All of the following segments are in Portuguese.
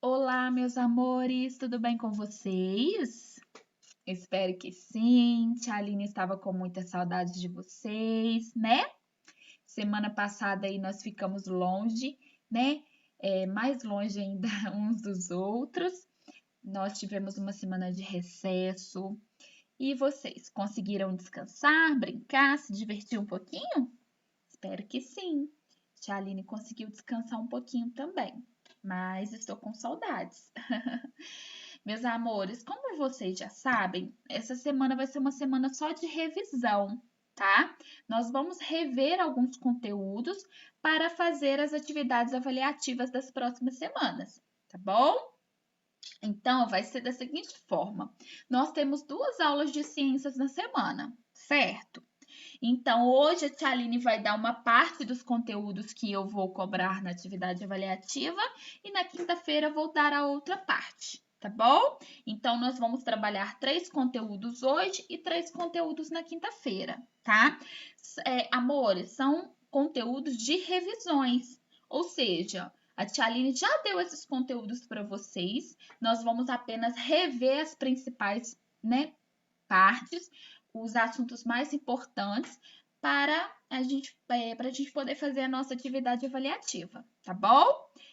Olá, meus amores, tudo bem com vocês? Espero que sim. Tia Aline estava com muita saudade de vocês, né? Semana passada aí nós ficamos longe, né? Mais longe ainda uns dos outros. Nós tivemos uma semana de recesso. E vocês conseguiram descansar, brincar, se divertir um pouquinho? Espero que sim. Tia Aline conseguiu descansar um pouquinho também, mas estou com saudades. Meus amores, como vocês já sabem, essa semana vai ser uma semana só de revisão, tá? Nós vamos rever alguns conteúdos para fazer as atividades avaliativas das próximas semanas, tá bom? Então, vai ser da seguinte forma: nós temos 2 aulas de ciências na semana, certo? Então, hoje a Tia Aline vai dar uma parte dos conteúdos que eu vou cobrar na atividade avaliativa e na quinta-feira vou dar a outra parte, tá bom? Então, nós vamos trabalhar 3 conteúdos hoje e 3 conteúdos na quinta-feira, tá? Amores, são conteúdos de revisões, ou seja, a Tia Aline já deu esses conteúdos para vocês, nós vamos apenas rever as principais, né, partes, os assuntos mais importantes para a gente poder fazer a nossa atividade avaliativa, tá bom?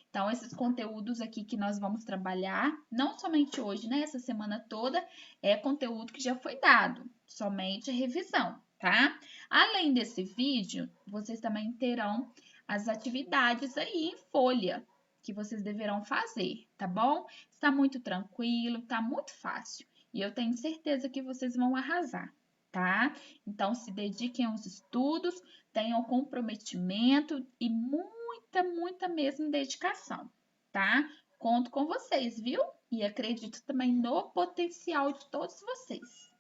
Então, esses conteúdos aqui que nós vamos trabalhar, não somente hoje, né? Essa semana toda, é conteúdo que já foi dado, somente revisão, tá? Além desse vídeo, vocês também terão as atividades aí em folha que vocês deverão fazer, tá bom? Está muito tranquilo, tá muito fácil. E eu tenho certeza que vocês vão arrasar, tá? Então, se dediquem aos estudos, tenham comprometimento e muita mesmo dedicação, tá? Conto com vocês, viu? E acredito também no potencial de todos vocês.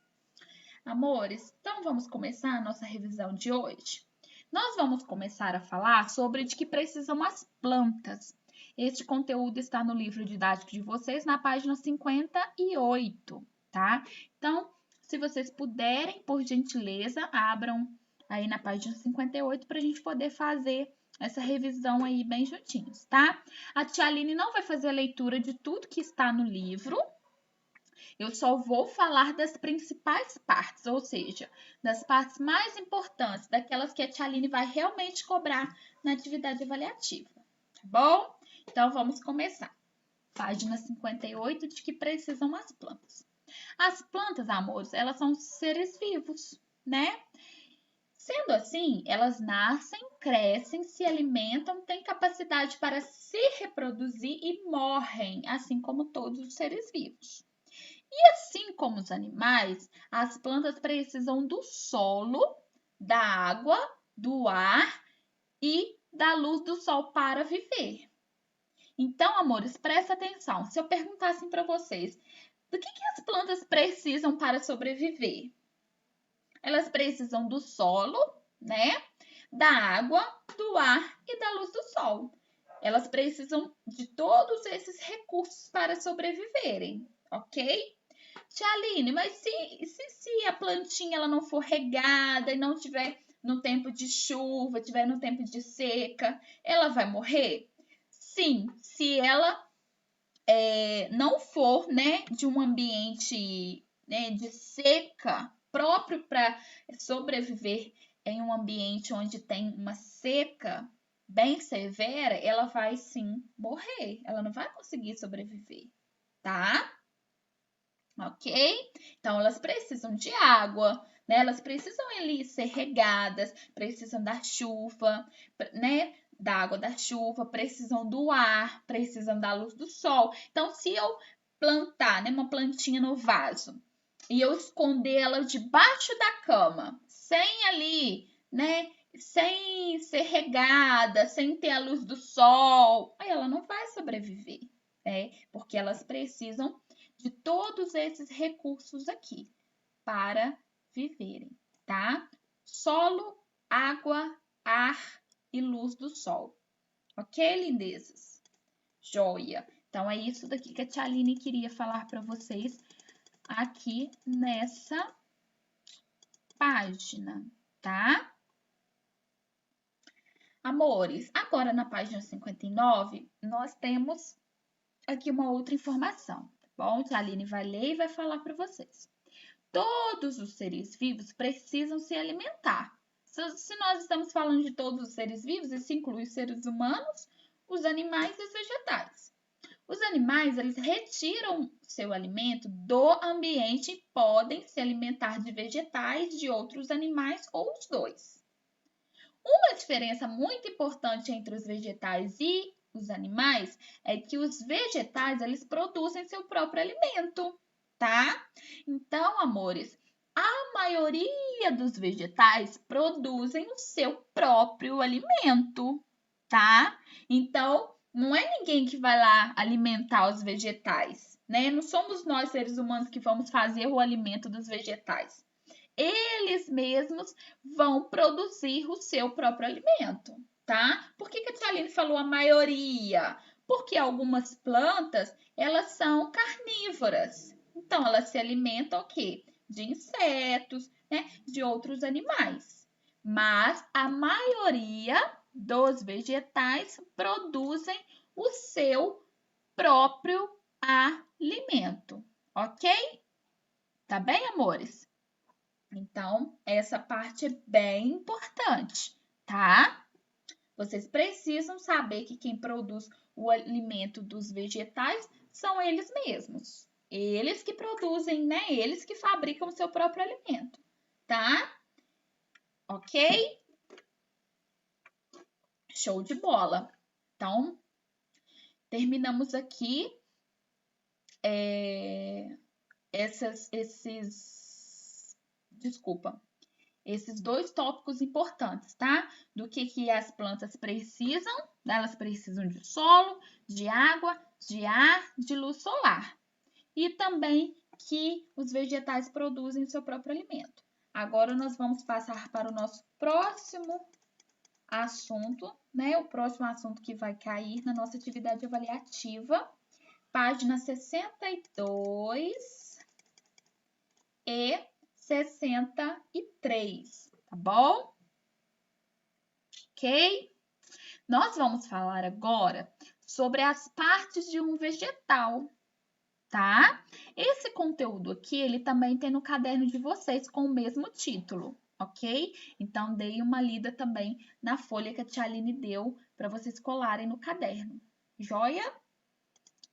Amores, então vamos começar a nossa revisão de hoje? Nós vamos começar a falar sobre de que precisam as plantas. Este conteúdo está no livro didático de vocês, na página 58, tá? Então, se vocês puderem, por gentileza, abram aí na página 58 para a gente poder fazer essa revisão aí bem juntinhos, tá? A tia Aline não vai fazer a leitura de tudo que está no livro, eu só vou falar das principais partes, ou seja, das partes mais importantes, daquelas que a tia Aline vai realmente cobrar na atividade avaliativa, tá bom? Então, vamos começar. Página 58, de que precisam as plantas. As plantas, amores, elas são seres vivos, né? Sendo assim, elas nascem, crescem, se alimentam, têm capacidade para se reproduzir e morrem, assim como todos os seres vivos. E assim como os animais, as plantas precisam do solo, da água, do ar e da luz do sol para viver. Então, amores, presta atenção. Se eu perguntasse para vocês, do que as plantas precisam para sobreviver? Elas precisam do solo, né? Da água, do ar e da luz do sol. Elas precisam de todos esses recursos para sobreviverem, ok? Tia Aline, mas se a plantinha ela não for regada e não tiver no tempo de chuva, tiver no tempo de seca, ela vai morrer? Sim, se ela não for, né, de um ambiente, né, de seca, próprio para sobreviver em um ambiente onde tem uma seca bem severa, ela vai sim morrer, ela não vai conseguir sobreviver, tá? Ok? Então, elas precisam de água, né? Elas precisam ali ser regadas, precisam da chuva, né? Da água da chuva, precisam do ar, precisam da luz do sol. Então, se eu plantar, né, uma plantinha no vaso e eu esconder ela debaixo da cama, sem ali, né, sem ser regada, sem ter a luz do sol, aí ela não vai sobreviver, né? Porque elas precisam de todos esses recursos aqui para viverem, tá? Solo, água, ar e luz do sol. Ok, lindezas? Joia! Então, é isso daqui que a tia Aline queria falar para vocês aqui nessa página, tá? Amores, agora na página 59, nós temos aqui uma outra informação, tá bom? A Aline vai ler e vai falar para vocês. Todos os seres vivos precisam se alimentar. Se nós estamos falando de todos os seres vivos, isso inclui os seres humanos, os animais e os vegetais. Os animais, eles retiram seu alimento do ambiente e podem se alimentar de vegetais, de outros animais ou os dois. Uma diferença muito importante entre os vegetais e os animais é que os vegetais, eles produzem seu próprio alimento, tá? Então, amores, a maioria dos vegetais produzem o seu próprio alimento, tá? Então, não é ninguém que vai lá alimentar os vegetais, né? Não somos nós, seres humanos, que vamos fazer o alimento dos vegetais. Eles mesmos vão produzir o seu próprio alimento, tá? Por que a tia Aline falou a maioria? Porque algumas plantas, elas são carnívoras. Então, elas se alimentam o quê? De insetos, né? De outros animais. Mas a maioria dos vegetais produzem o seu próprio alimento, ok? Tá bem, amores? Então, essa parte é bem importante, tá? Vocês precisam saber que quem produz o alimento dos vegetais são eles mesmos. Eles que produzem, né? Eles que fabricam o seu próprio alimento, tá? Ok? Show de bola. Então, terminamos aqui esses dois tópicos importantes, tá? Do que as plantas precisam, elas precisam de solo, de água, de ar, de luz solar. E também que os vegetais produzem o seu próprio alimento. Agora nós vamos passar para o nosso próximo assunto, né? O próximo assunto que vai cair na nossa atividade avaliativa, página 62 e 63, tá bom? Ok? Nós vamos falar agora sobre as partes de um vegetal, tá? Esse conteúdo aqui, ele também tem no caderno de vocês com o mesmo título, ok? Então, dei uma lida também na folha que a tia Aline deu para vocês colarem no caderno. Joia?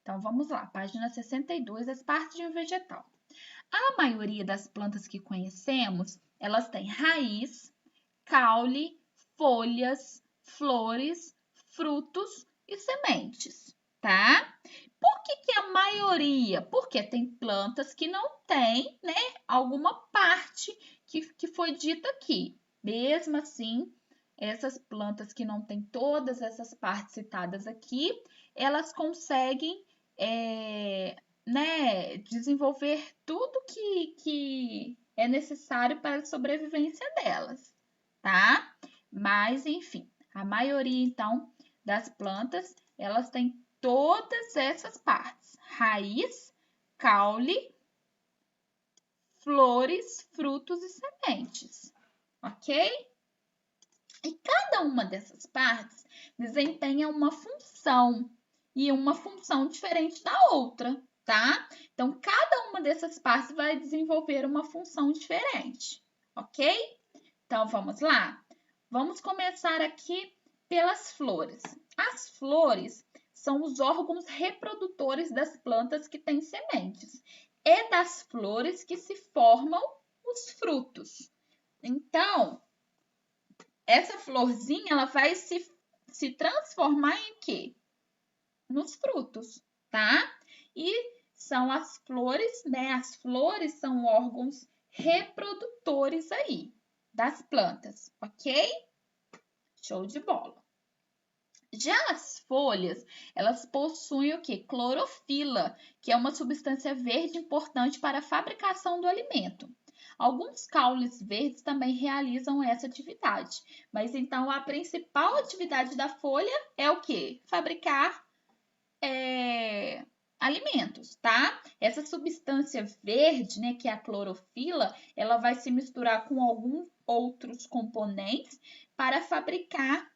Então, vamos lá. Página 62, as partes de um vegetal. A maioria das plantas que conhecemos, elas têm raiz, caule, folhas, flores, frutos e sementes, tá? Por que a maioria? Porque tem plantas que não têm, né, alguma parte que foi dita aqui. Mesmo assim, essas plantas que não têm todas essas partes citadas aqui, elas conseguem né, desenvolver tudo que é necessário para a sobrevivência delas, tá? Mas, enfim, a maioria, então, das plantas, elas têm todas essas partes: raiz, caule, flores, frutos e sementes, ok? E cada uma dessas partes desempenha uma função e uma função diferente da outra, tá? Então, cada uma dessas partes vai desenvolver uma função diferente, ok? Então, vamos lá? Vamos começar aqui pelas flores. As flores são os órgãos reprodutores das plantas que têm sementes. É das flores que se formam os frutos. Então, essa florzinha, ela vai se transformar em quê? Nos frutos, tá? E são as flores, né? As flores são órgãos reprodutores aí das plantas, ok? Show de bola. Já as folhas, elas possuem o quê? Clorofila, que é uma substância verde importante para a fabricação do alimento. Alguns caules verdes também realizam essa atividade, mas então a principal atividade da folha é o quê? Fabricar alimentos, tá? Essa substância verde, né, que é a clorofila, ela vai se misturar com alguns outros componentes para fabricar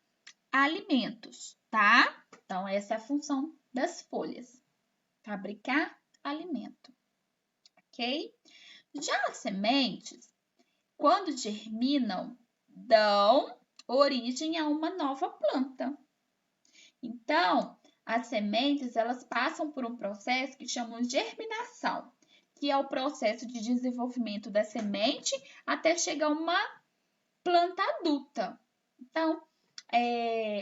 alimentos, tá? Então, essa é a função das folhas. fabricar alimento, ok? Já as sementes, quando germinam, dão origem a uma nova planta. Então, as sementes, elas passam por um processo que chamamos de germinação, que é o processo de desenvolvimento da semente até chegar a uma planta adulta. Então,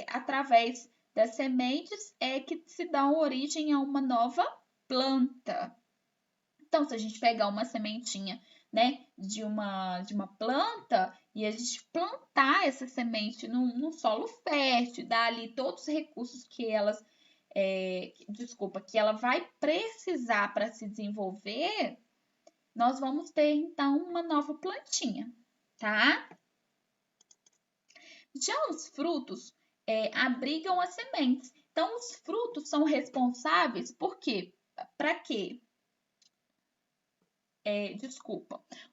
através das sementes é que se dá origem a uma nova planta. Então, se a gente pegar uma sementinha, né, de uma planta e a gente plantar essa semente num solo fértil, dar ali todos os recursos que que ela vai precisar para se desenvolver, nós vamos ter então uma nova plantinha, tá? Já os frutos abrigam as sementes. Então, os frutos são responsáveis por quê? Para quê?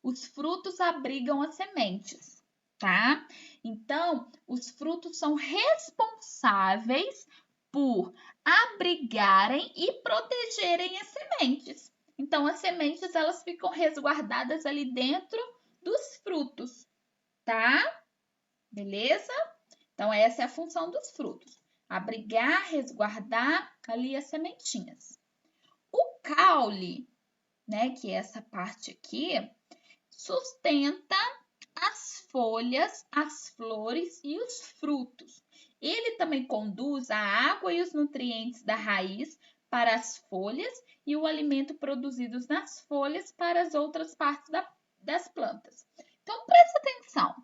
Os frutos abrigam as sementes, tá? Então, os frutos são responsáveis por abrigarem e protegerem as sementes. Então, as sementes, elas ficam resguardadas ali dentro dos frutos, tá? Beleza? Então, essa é a função dos frutos. Abrigar, resguardar ali as sementinhas. O caule, né, que é essa parte aqui, sustenta as folhas, as flores e os frutos. Ele também conduz a água e os nutrientes da raiz para as folhas e o alimento produzido nas folhas para as outras partes das plantas. Então, presta atenção.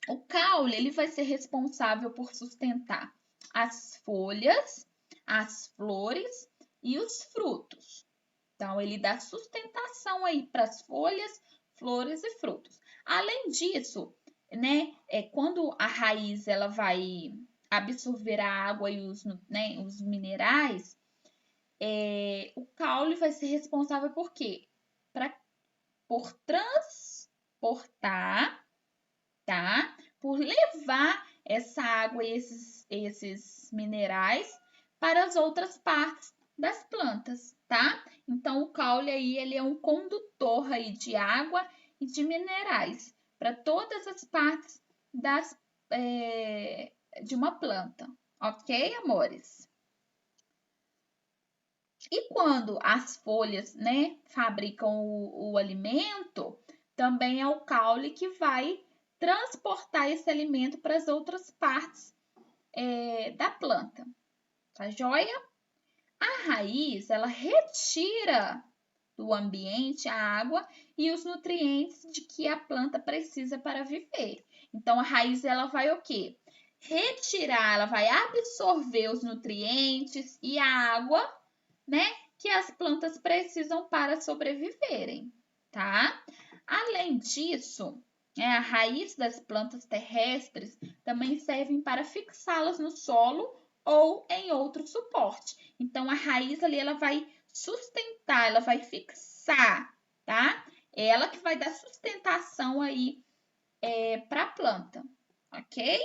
O caule ele vai ser responsável por sustentar as folhas, as flores e os frutos. Então, ele dá sustentação aí para as folhas, flores e frutos. Além disso, né, quando a raiz ela vai absorver a água e os minerais, o caule vai ser responsável por quê? Por transportar, tá? Por levar essa água e esses minerais para as outras partes das plantas, tá? Então, o caule aí, ele é um condutor aí de água e de minerais para todas as partes de uma planta, ok, amores? E quando as folhas, né, fabricam o alimento, também é o caule que vai transportar esse alimento para as outras partes da planta, tá joia? A raiz, ela retira do ambiente a água e os nutrientes de que a planta precisa para viver. Então, a raiz, ela vai o quê? Retirar, ela vai absorver os nutrientes e a água, né, que as plantas precisam para sobreviverem, tá? Além disso, a raiz das plantas terrestres também servem para fixá-las no solo ou em outro suporte. Então, a raiz ali, ela vai sustentar, ela vai fixar, tá? Ela que vai dar sustentação aí para a planta, ok?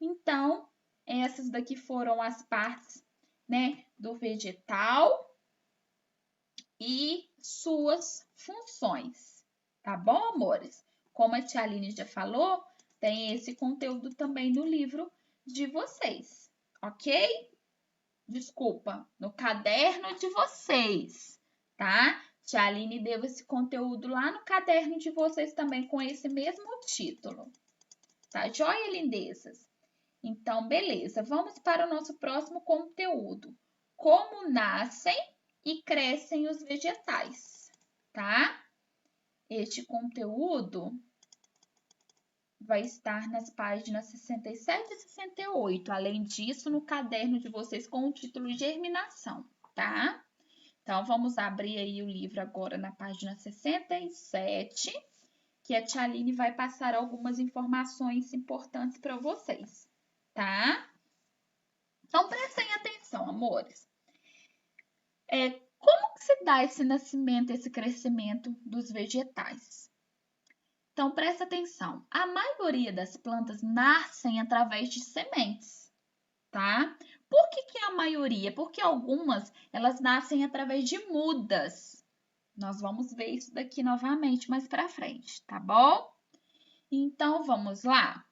Então, essas daqui foram as partes, né, do vegetal e suas funções, tá bom, amores? Como a tia Aline já falou, tem esse conteúdo também no livro de vocês, ok? Desculpa, no caderno de vocês, tá? Tia Aline deu esse conteúdo lá no caderno de vocês também com esse mesmo título. Tá joia, lindezas? Então, beleza. Vamos para o nosso próximo conteúdo. Como nascem e crescem os vegetais, tá? Este conteúdo vai estar nas páginas 67 e 68. Além disso, no caderno de vocês com o título Germinação, tá? Então, vamos abrir aí o livro agora na página 67, que a tia Aline vai passar algumas informações importantes para vocês, tá? Então, prestem atenção, amores. Como que se dá esse nascimento, esse crescimento dos vegetais? Então, presta atenção. A maioria das plantas nascem através de sementes, tá? Por que a maioria, porque algumas elas nascem através de mudas. Nós vamos ver isso daqui novamente mais para frente, tá bom? Então, vamos lá.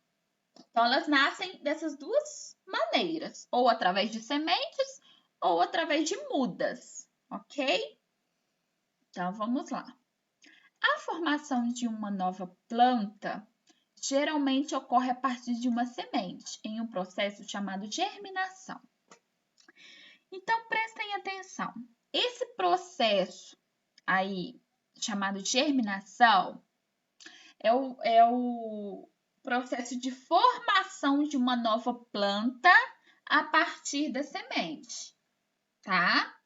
Então, elas nascem dessas duas maneiras, ou através de sementes ou através de mudas, ok? Então, vamos lá. A formação de uma nova planta geralmente ocorre a partir de uma semente, em um processo chamado germinação. Então, prestem atenção. Esse processo aí, chamado germinação, é o processo de formação de uma nova planta a partir da semente, tá?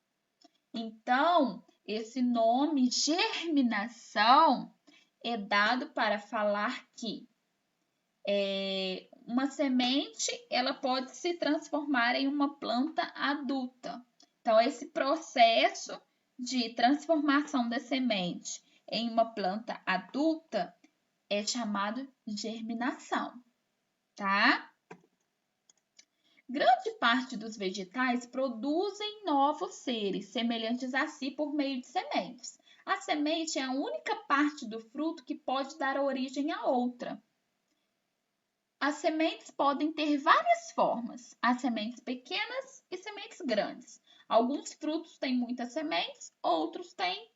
Então, esse nome germinação é dado para falar que uma semente ela pode se transformar em uma planta adulta. Então, esse processo de transformação da semente em uma planta adulta é chamado germinação, tá? Grande parte dos vegetais produzem novos seres semelhantes a si por meio de sementes. A semente é a única parte do fruto que pode dar origem a outra. As sementes podem ter várias formas, as sementes pequenas e sementes grandes. Alguns frutos têm muitas sementes, outros têm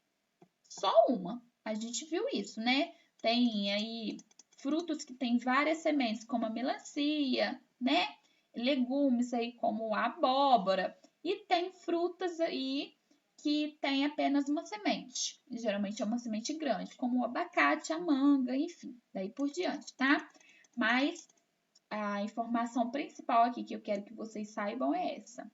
só uma. A gente viu isso, né? Tem aí frutos que têm várias sementes, como a melancia, né? Legumes aí como a abóbora. E tem frutas aí que tem apenas uma semente. Geralmente é uma semente grande, como o abacate, a manga, enfim, daí por diante, tá? Mas a informação principal aqui que eu quero que vocês saibam é essa.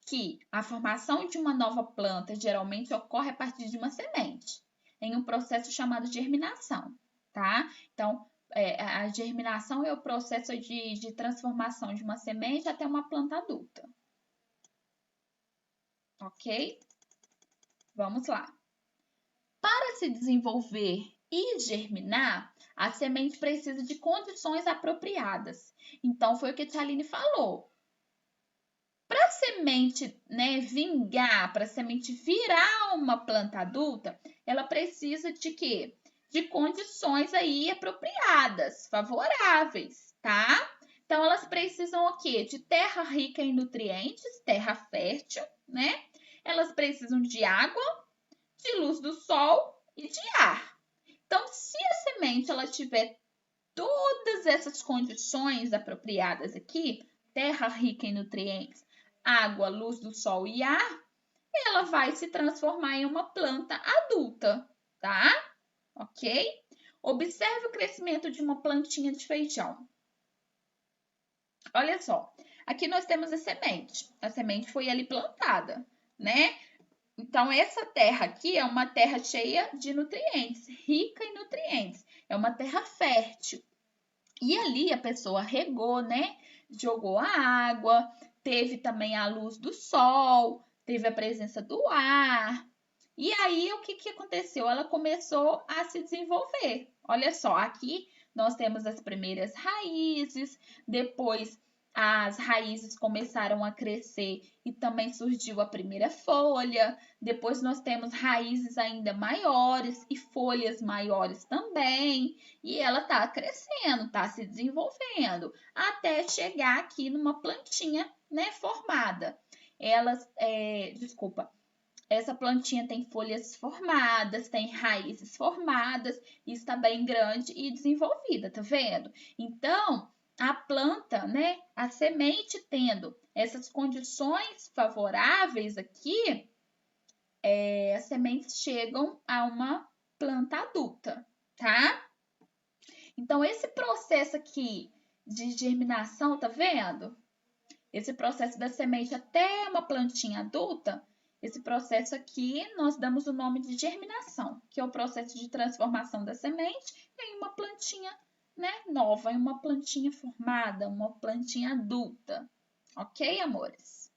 Que a formação de uma nova planta geralmente ocorre a partir de uma semente, em um processo chamado germinação, tá? Então, a germinação é o processo de transformação de uma semente até uma planta adulta. Ok? Vamos lá. Para se desenvolver e germinar, a semente precisa de condições apropriadas. Então, foi o que a Tia Aline falou. Para a semente, né, vingar, para a semente virar uma planta adulta, ela precisa de quê? De condições aí apropriadas, favoráveis, tá? Então, elas precisam o quê? De terra rica em nutrientes, terra fértil, né? Elas precisam de água, de luz do sol e de ar. Então, se a semente ela tiver todas essas condições apropriadas aqui, terra rica em nutrientes, água, luz do sol e ar, ela vai se transformar em uma planta adulta, tá? Ok? Observe o crescimento de uma plantinha de feijão. Olha só, aqui nós temos a semente. A semente foi ali plantada, né? Então, essa terra aqui é uma terra cheia de nutrientes, rica em nutrientes. É uma terra fértil. E ali a pessoa regou, né? Jogou a água, teve também a luz do sol, teve a presença do ar. E aí, o que aconteceu? Ela começou a se desenvolver. Olha só, aqui nós temos as primeiras raízes, depois as raízes começaram a crescer e também surgiu a primeira folha. Depois nós temos raízes ainda maiores e folhas maiores também. E ela está crescendo, está se desenvolvendo, até chegar aqui numa plantinha, né, formada. Essa plantinha tem folhas formadas, tem raízes formadas, e está bem grande e desenvolvida, tá vendo? Então, a planta, né, a semente tendo essas condições favoráveis aqui, as sementes chegam a uma planta adulta, tá? Então, esse processo aqui de germinação, tá vendo? Esse processo da semente até uma plantinha adulta, esse processo aqui nós damos o nome de germinação, que é o processo de transformação da semente em uma plantinha, né, nova, em uma plantinha formada, uma plantinha adulta. Ok, amores?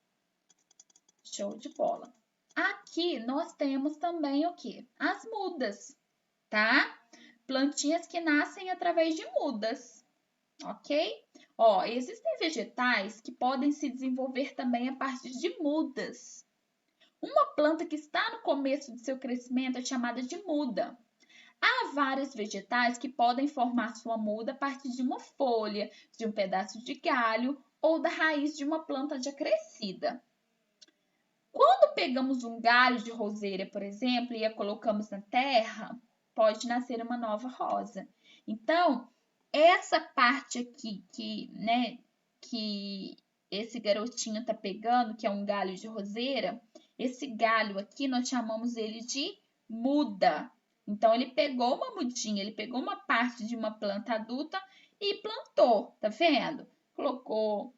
Show de bola. Aqui nós temos também o quê? As mudas, tá? Plantinhas que nascem através de mudas. ok? Ó, existem vegetais que podem se desenvolver também a partir de mudas. Uma planta que está no começo de seu crescimento é chamada de muda. Há vários vegetais que podem formar sua muda a partir de uma folha, de um pedaço de galho ou da raiz de uma planta já crescida. Quando pegamos um galho de roseira, por exemplo, e a colocamos na terra, pode nascer uma nova rosa. Então, essa parte aqui que esse garotinho está pegando, que é um galho de roseira, esse galho aqui nós chamamos ele de muda. Então, ele pegou uma mudinha, ele pegou uma parte de uma planta adulta e plantou, tá vendo? Colocou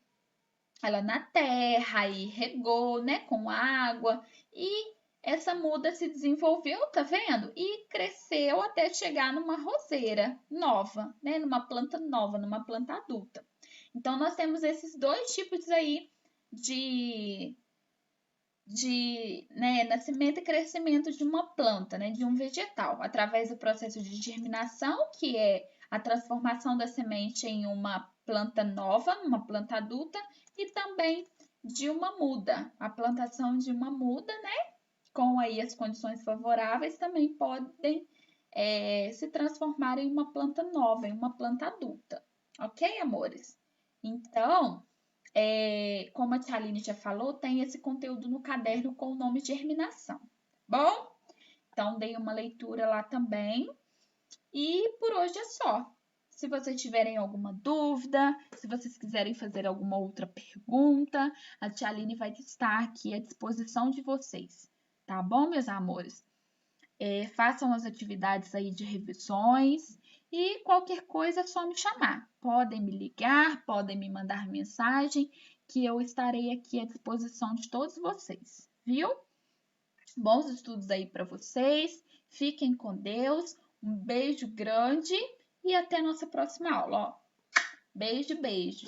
ela na terra e regou, né, com água, e essa muda se desenvolveu, tá vendo? E cresceu até chegar numa roseira nova, né, numa planta nova, numa planta adulta. Então, nós temos esses dois tipos aí de nascimento e crescimento de uma planta, né, de um vegetal, através do processo de germinação, que é a transformação da semente em uma planta nova, uma planta adulta, e também de uma muda, a plantação de uma muda, né, com aí as condições favoráveis, também podem se transformar em uma planta nova, em uma planta adulta, ok, amores? Então, como a Tia Aline já falou, tem esse conteúdo no caderno com o nome Germinação. Bom, então dei uma leitura lá também. E por hoje é só. Se vocês tiverem alguma dúvida, se vocês quiserem fazer alguma outra pergunta, a Tia Aline vai estar aqui à disposição de vocês. Tá bom, meus amores? Façam as atividades aí de revisões e qualquer coisa é só me chamar. Podem me ligar, podem me mandar mensagem, que eu estarei aqui à disposição de todos vocês, viu? Bons estudos aí para vocês, fiquem com Deus, um beijo grande e até a nossa próxima aula. Ó. Beijo, beijo.